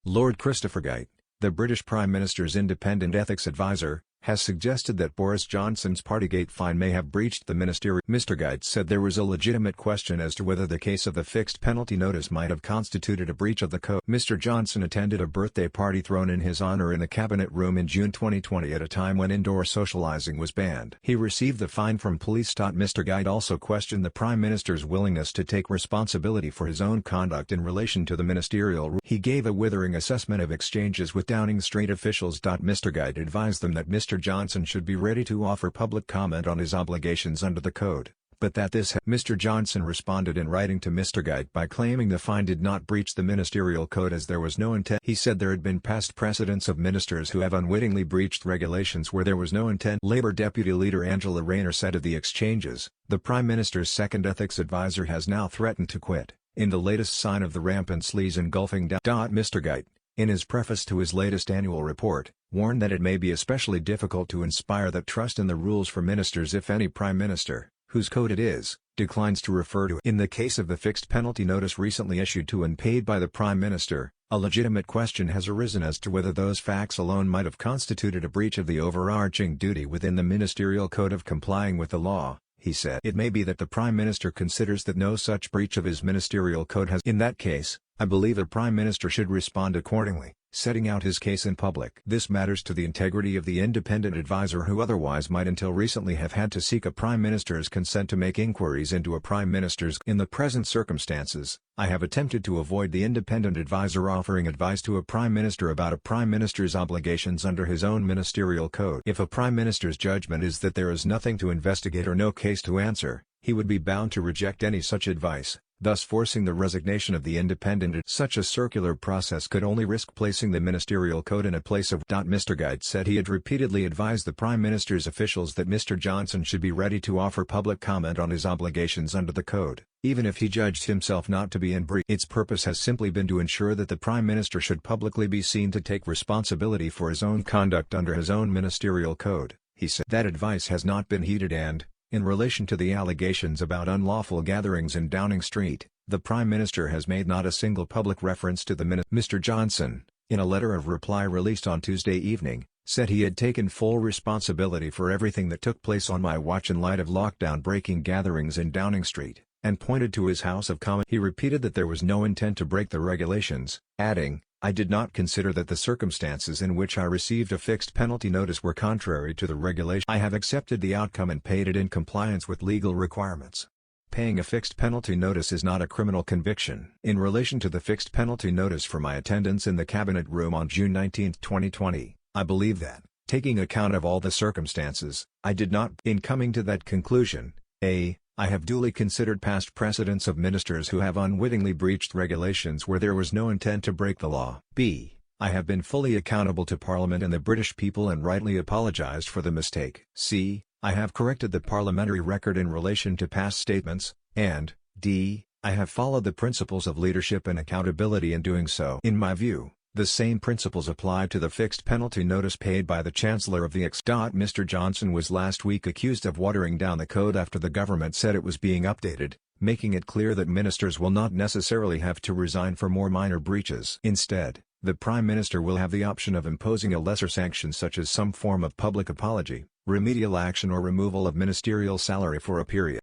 Lord Christopher Geidt, the British Prime Minister's independent ethics advisor, has suggested that Boris Johnson's partygate fine may have breached the ministerial. Mr. Geidt said there was a legitimate question as to whether the case of the fixed penalty notice might have constituted a breach of the code. Mr. Johnson attended a birthday party thrown in his honour in the Cabinet Room in June 2020 at a time when indoor socialising was banned. He received the fine from police. Mr. Geidt also questioned the Prime Minister's willingness to take responsibility for his own conduct in relation to the ministerial rule. He gave a withering assessment of exchanges with Downing Street officials. Mr. Geidt advised them that Mr. Johnson should be ready to offer public comment on his obligations under the code, but that Mr. Johnson responded in writing to Mr. Geidt by claiming the fine did not breach the ministerial code as there was no intent. He said there had been past precedents of ministers who have unwittingly breached regulations where there was no intent. Labour Deputy Leader Angela Rayner said of the exchanges, the Prime Minister's second ethics advisor has now threatened to quit, in the latest sign of the rampant sleaze engulfing Mr. Geidt, in his preface to his latest annual report, warned that it may be especially difficult to inspire that trust in the rules for ministers if any Prime Minister, whose code it is, declines to refer to it. In the case of the fixed penalty notice recently issued to and paid by the Prime Minister, a legitimate question has arisen as to whether those facts alone might have constituted a breach of the overarching duty within the Ministerial Code of complying with the law, he said. It may be that the Prime Minister considers that no such breach of his ministerial code has. In that case, I believe the Prime Minister should respond accordingly, setting out his case in public. This matters to the integrity of the independent advisor who otherwise might until recently have had to seek a Prime Minister's consent to make inquiries into a Prime Minister's. In the present circumstances, I have attempted to avoid the independent advisor offering advice to a Prime Minister about a Prime Minister's obligations under his own ministerial code. If a Prime Minister's judgment is that there is nothing to investigate or no case to answer, he would be bound to reject any such advice, thus forcing the resignation of the independent. Such a circular process could only risk placing the ministerial code in a place of. Mr. Geidt said he had repeatedly advised the Prime Minister's officials that Mr. Johnson should be ready to offer public comment on his obligations under the code, even if he judged himself not to be in breach. Its purpose has simply been to ensure that the Prime Minister should publicly be seen to take responsibility for his own conduct under his own ministerial code, he said. That advice has not been heeded and, in relation to the allegations about unlawful gatherings in Downing Street, the Prime Minister has made not a single public reference to the Mr. Johnson, in a letter of reply released on Tuesday evening, said he had taken full responsibility for everything that took place on my watch in light of lockdown-breaking gatherings in Downing Street, and pointed to his House of Commons. He repeated that there was no intent to break the regulations, adding, I did not consider that the circumstances in which I received a fixed penalty notice were contrary to the regulation. I have accepted the outcome and paid it in compliance with legal requirements. Paying a fixed penalty notice is not a criminal conviction. In relation to the fixed penalty notice for my attendance in the Cabinet Room on June 19, 2020, I believe that, taking account of all the circumstances, I did not. In coming to that conclusion, I have duly considered past precedents of ministers who have unwittingly breached regulations where there was no intent to break the law. B. I have been fully accountable to Parliament and the British people and rightly apologised for the mistake. C. I have corrected the parliamentary record in relation to past statements, and D. I have followed the principles of leadership and accountability in doing so. In my view, the same principles apply to the fixed penalty notice paid by the Chancellor of the Ex. Mr. Johnson was last week accused of watering down the code after the government said it was being updated, making it clear that ministers will not necessarily have to resign for more minor breaches. Instead, the Prime Minister will have the option of imposing a lesser sanction such as some form of public apology, remedial action or removal of ministerial salary for a period.